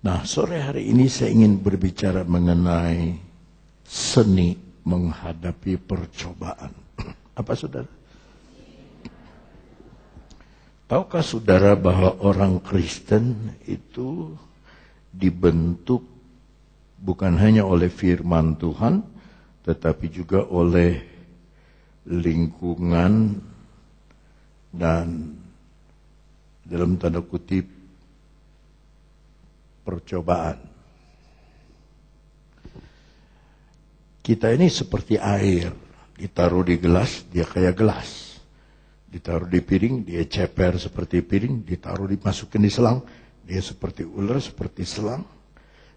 Nah, sore hari ini saya ingin berbicara mengenai seni menghadapi percobaan. Apa saudara? Tahukah saudara bahwa orang Kristen itu dibentuk bukan hanya oleh firman Tuhan, tetapi juga oleh lingkungan dan dalam tanda kutip percobaan. Kita ini seperti air, ditaruh di gelas, dia kayak gelas. Ditaruh di piring, dia ceper seperti piring. Ditaruh dimasukin di selang, dia seperti ular, seperti selang.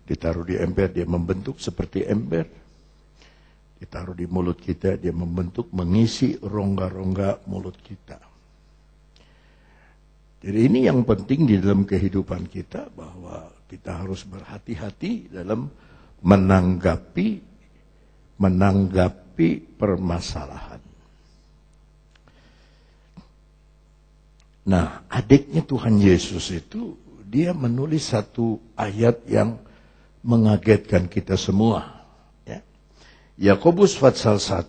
Ditaruh di ember, dia membentuk seperti ember. Ditaruh di mulut kita, dia membentuk, mengisi rongga-rongga mulut kita. Jadi ini yang penting di dalam kehidupan kita, bahwa kita harus berhati-hati dalam menanggapi permasalahan. Nah, adiknya Tuhan Yesus itu, dia menulis satu ayat yang mengagetkan kita semua. Ya. Yakobus pasal 1,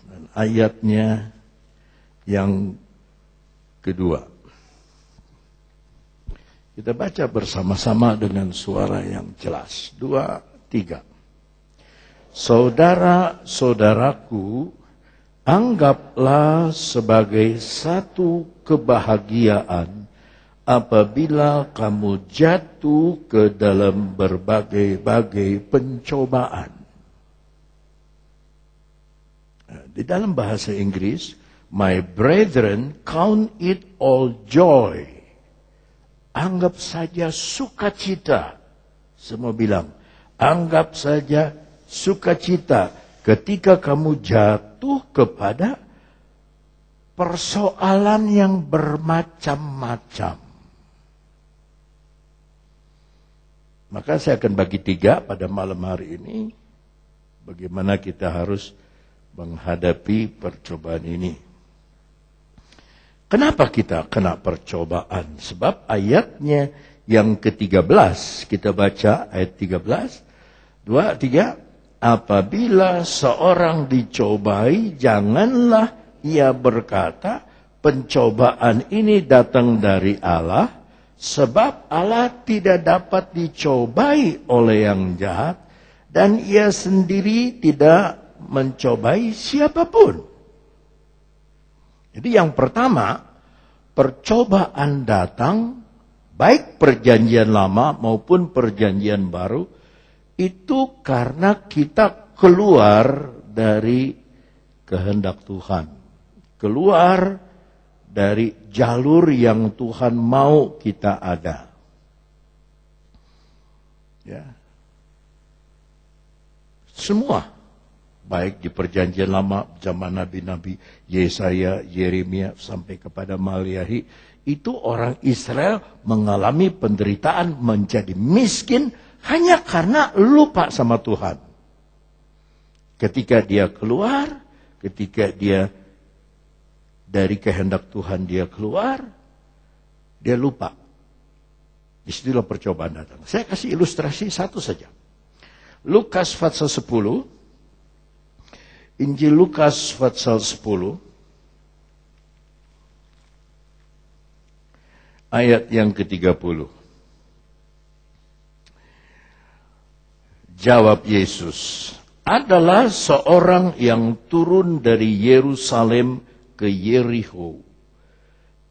dan ayatnya yang kedua. Kita baca bersama-sama dengan suara yang jelas. 2, 3. Saudara-saudaraku, anggaplah sebagai satu kebahagiaan apabila kamu jatuh ke dalam berbagai-bagai pencobaan. Di dalam bahasa Inggris, my brethren, count it all joy. Anggap saja sukacita. Semua bilang, anggap saja sukacita ketika kamu jatuh kepada persoalan yang bermacam-macam. Maka saya akan bagi 3 pada malam hari ini. Bagaimana kita harus menghadapi percobaan ini. Kenapa kita kena percobaan? Sebab ayatnya yang ke-13, kita baca ayat 13, 2, 3. Apabila seorang dicobai, janganlah ia berkata, pencobaan ini datang dari Allah, sebab Allah tidak dapat dicobai oleh yang jahat, dan ia sendiri tidak mencobai siapapun. Jadi yang pertama, percobaan datang, baik perjanjian lama maupun perjanjian baru, itu karena kita keluar dari kehendak Tuhan. Keluar dari jalur yang Tuhan mau kita ada. Ya. Semua. Baik di perjanjian lama, zaman Nabi-Nabi, Yesaya, Yeremia, sampai kepada Maliahi. Itu orang Israel mengalami penderitaan, menjadi miskin, hanya karena lupa sama Tuhan. Ketika dia keluar, ketika dia dari kehendak Tuhan dia keluar, dia lupa. Disitulah percobaan datang. Saya kasih ilustrasi satu saja. Lukas pasal 10, Injil Lukas pasal 10, ayat yang ke-30. Jawab Yesus, adalah seorang yang turun dari Yerusalem ke Yerikho.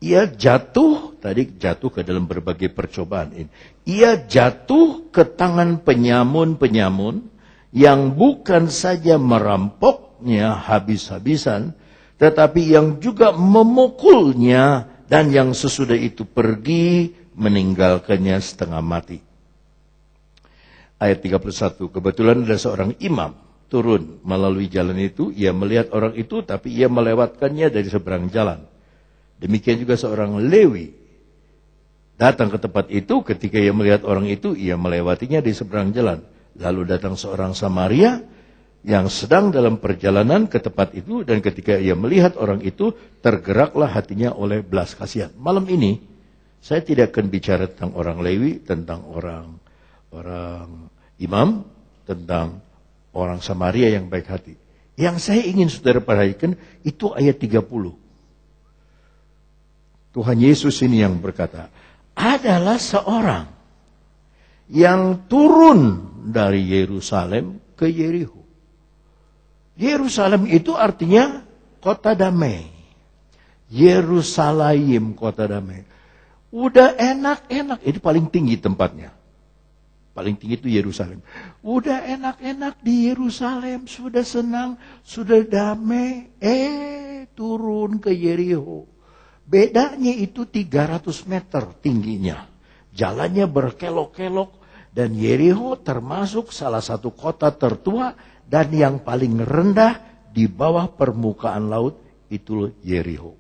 Ia jatuh ke dalam berbagai percobaan ini. Ia jatuh ke tangan penyamun-penyamun yang bukan saja merampoknya habis-habisan, tetapi yang juga memukulnya, dan yang sesudah itu pergi meninggalkannya setengah mati. Ayat 31, kebetulan ada seorang imam turun melalui jalan itu, ia melihat orang itu, tapi ia melewatkannya dari seberang jalan. Demikian juga seorang Lewi datang ke tempat itu, ketika ia melihat orang itu, ia melewatinya di seberang jalan. Lalu datang seorang Samaria yang sedang dalam perjalanan ke tempat itu, dan ketika ia melihat orang itu, tergeraklah hatinya oleh belas kasihan. Malam ini, Saya tidak akan bicara tentang orang Lewi, tentang orang imam, tentang orang Samaria yang baik hati. Yang saya ingin saudara perhatikan itu ayat 30. Tuhan Yesus ini yang berkata, adalah seorang yang turun dari Yerusalem ke Yerikho. Yerusalem itu artinya kota damai. Yerusalem, kota damai. Udah enak-enak, itu paling tinggi tempatnya. Paling tinggi itu Yerusalem. Udah enak-enak di Yerusalem, sudah senang, sudah damai. Turun ke Yerikho. Bedanya itu 300 meter tingginya. Jalannya berkelok-kelok. Dan Yerikho termasuk salah satu kota tertua. Dan yang paling rendah di bawah permukaan laut itu Yerikho.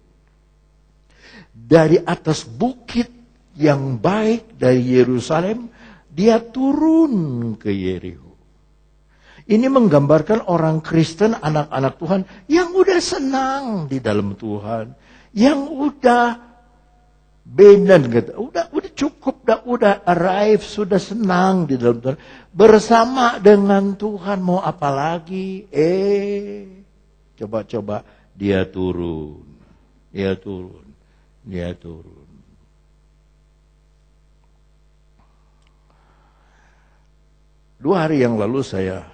Dari atas bukit yang baik dari Yerusalem, dia turun ke Yerikho. Ini menggambarkan orang Kristen, anak-anak Tuhan yang udah senang di dalam Tuhan. Yang udah benan, udah cukup, udah arrive, sudah senang di dalam Tuhan. Bersama dengan Tuhan, mau apa lagi? Coba-coba dia turun. Dia turun. 2 hari yang lalu saya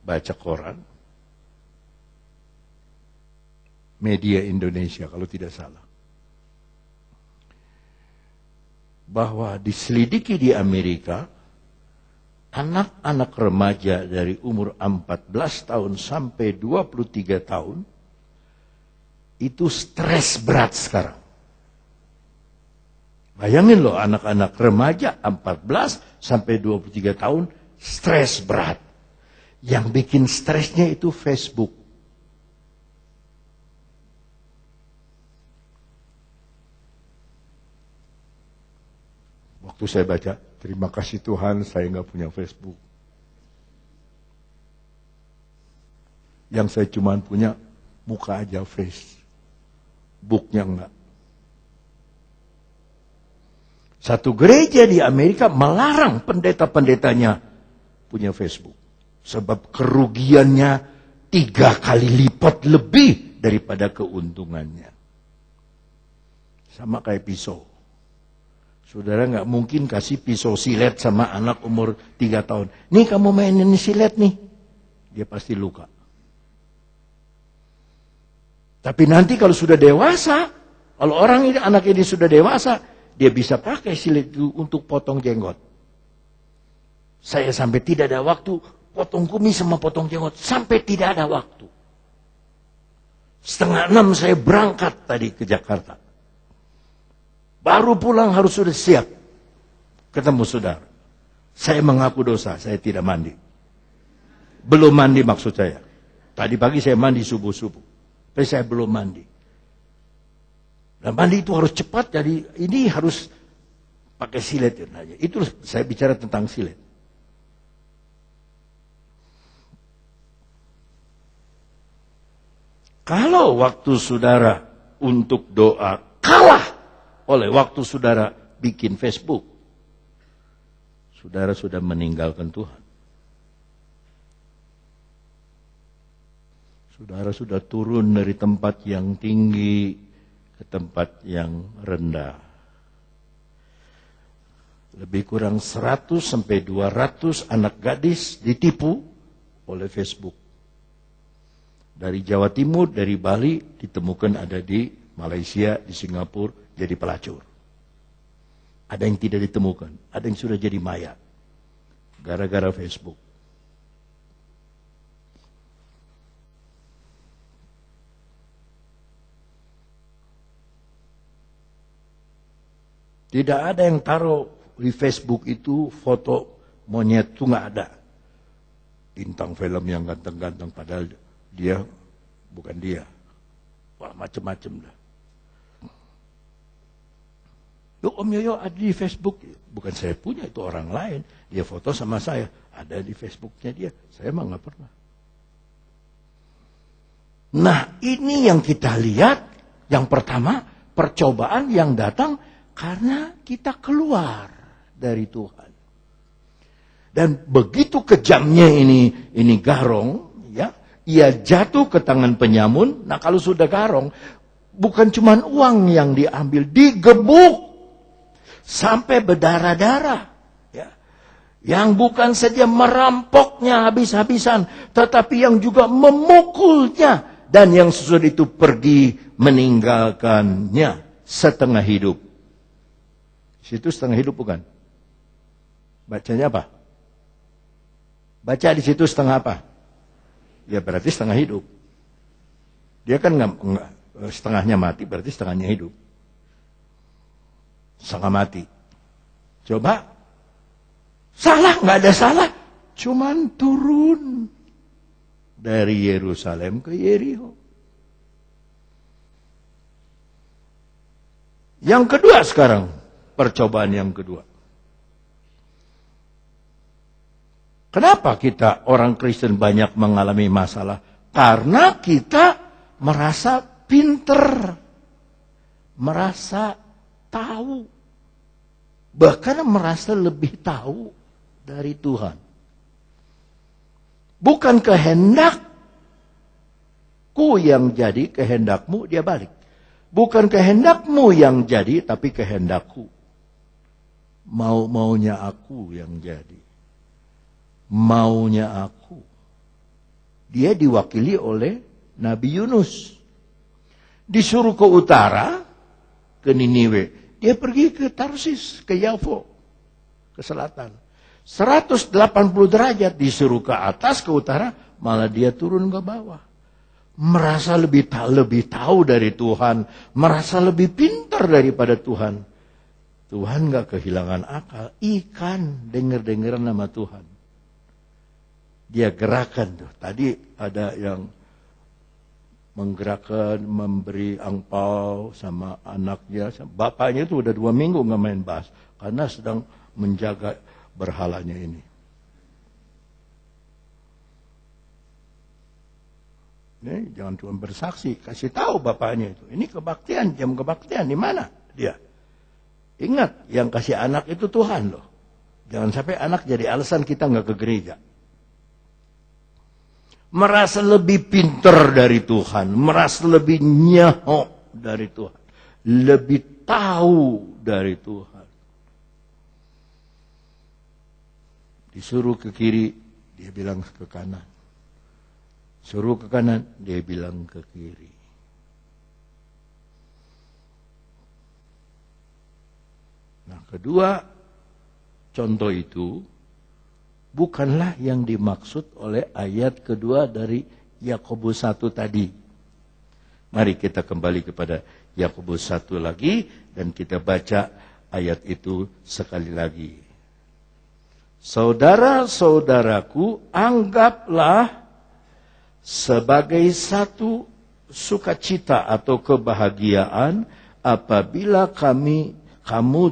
baca koran. Media Indonesia kalau tidak salah. Bahwa diselidiki di Amerika, anak-anak remaja dari umur 14 tahun sampai 23 tahun, itu stres berat sekarang. Bayangin loh, anak-anak remaja 14 sampai 23 tahun, stres berat. Yang bikin stresnya itu Facebook. Waktu saya baca, terima kasih Tuhan saya nggak punya Facebook. Yang saya cuma punya, buka aja Facebook-nya enggak. Satu gereja di Amerika melarang pendeta-pendetanya punya Facebook. Sebab kerugiannya 3 kali lipat lebih daripada keuntungannya. Sama kayak pisau. Saudara nggak mungkin kasih pisau silet sama anak umur 3 tahun. Nih kamu mainin silet nih. Dia pasti luka. Tapi nanti kalau sudah dewasa, kalau orang ini, anak ini sudah dewasa, dia bisa pakai silet itu untuk potong jenggot. Saya sampai tidak ada waktu potong kumis sama potong jenggot. Sampai tidak ada waktu. 5:30 saya berangkat tadi ke Jakarta. Baru pulang harus sudah siap ketemu saudara. Saya mengaku dosa, saya tidak mandi. Belum mandi maksud saya. Tadi pagi saya mandi subuh-subuh. Tapi saya belum mandi. Dan mandi itu harus cepat, jadi ini harus pakai silet. Itu saya bicara tentang silet. Kalau waktu saudara untuk doa kalah oleh waktu saudara bikin Facebook, saudara sudah meninggalkan Tuhan. Saudara sudah turun dari tempat yang tinggi ke tempat yang rendah. Lebih kurang 100 sampai 200 anak gadis ditipu oleh Facebook. Dari Jawa Timur, dari Bali, ditemukan ada di Malaysia, di Singapura, jadi pelacur. Ada yang tidak ditemukan, ada yang sudah jadi mayat. Gara-gara Facebook. Tidak ada yang taruh di Facebook itu foto monyet, itu nggak ada. Bintang film yang ganteng-ganteng, padahal dia bukan dia. Wah, macem-macem dah. Loh, Om Yoyo ada di Facebook. Bukan saya punya, itu orang lain. Dia foto sama saya. Ada di Facebooknya dia. Saya mah nggak pernah. Nah, ini yang kita lihat. Yang pertama, percobaan yang datang Karena kita keluar dari Tuhan. Dan begitu kejamnya ini garong, ya, ia jatuh ke tangan penyamun. Nah, kalau sudah garong, bukan cuma uang yang diambil, digebuk sampai berdarah-darah. Ya. Yang bukan saja merampoknya habis-habisan, tetapi yang juga memukulnya. Dan yang sesudah itu pergi meninggalkannya setengah hidup. Situ setengah hidup bukan? Bacanya apa? Baca di situ setengah apa? Ya berarti setengah hidup. Dia kan enggak setengahnya mati, berarti setengahnya hidup. Setengah mati. Coba. Salah, nggak ada salah. Cuman turun dari Yerusalem ke Yeriko. Yang kedua sekarang. Percobaan yang kedua. Kenapa kita orang Kristen banyak mengalami masalah? Karena kita merasa pinter. Merasa tahu. Bahkan merasa lebih tahu dari Tuhan. Bukan kehendakku yang jadi, kehendakmu, dia balik. Bukan kehendakmu yang jadi, tapi kehendakku. Maunya aku yang jadi. Maunya aku. Dia diwakili oleh Nabi Yunus. Disuruh ke utara, ke Niniwe. Dia pergi ke Tarsis, ke Yafo, ke selatan. 180 derajat disuruh ke atas, ke utara, malah dia turun ke bawah. Merasa lebih tahu dari Tuhan, merasa lebih pintar daripada Tuhan. Tuhan gak kehilangan akal. Ikan denger-dengeran nama Tuhan. Dia gerakan tuh. Tadi ada yang menggerakkan, memberi angpau sama anaknya. Bapaknya itu udah 2 minggu gak main bass. Karena sedang menjaga berhalanya ini. Ini jangan cuma bersaksi. Kasih tahu bapaknya itu. Ini kebaktian, jam kebaktian. Di mana dia? Ingat, yang kasih anak itu Tuhan loh. Jangan sampai anak jadi alasan kita nggak ke gereja. Merasa lebih pintar dari Tuhan. Merasa lebih nyaho dari Tuhan. Lebih tahu dari Tuhan. Disuruh ke kiri, dia bilang ke kanan. Suruh ke kanan, dia bilang ke kiri. Nah, kedua contoh itu bukanlah yang dimaksud oleh ayat kedua dari Yakobus 1 tadi. Mari kita kembali kepada Yakobus 1 lagi dan kita baca ayat itu sekali lagi. Saudara-saudaraku, anggaplah sebagai satu sukacita atau kebahagiaan apabila kamu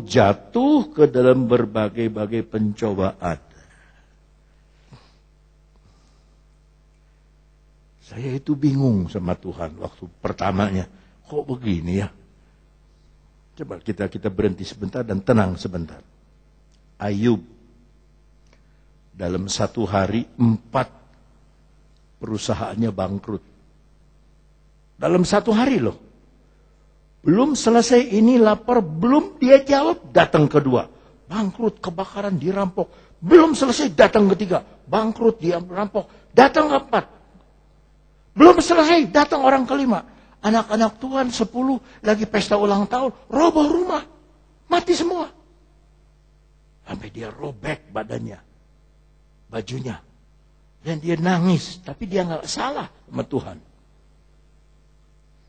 jatuh ke dalam berbagai-bagai pencobaan. Saya itu bingung sama Tuhan waktu pertamanya. Kok begini ya? Coba kita berhenti sebentar dan tenang sebentar. Ayub. Dalam 1 hari 4 perusahaannya bangkrut. Dalam 1 hari loh. Belum selesai ini lapar, belum dia jawab, datang kedua. Bangkrut, kebakaran, dirampok. Belum selesai, datang ketiga. Bangkrut, dia rampok. Datang keempat. Belum selesai, datang orang kelima. Anak-anak Tuhan 10 lagi pesta ulang tahun, roboh rumah. Mati semua. Sampai dia robek badannya. Bajunya. Dan dia nangis, tapi dia nggak salah sama Tuhan.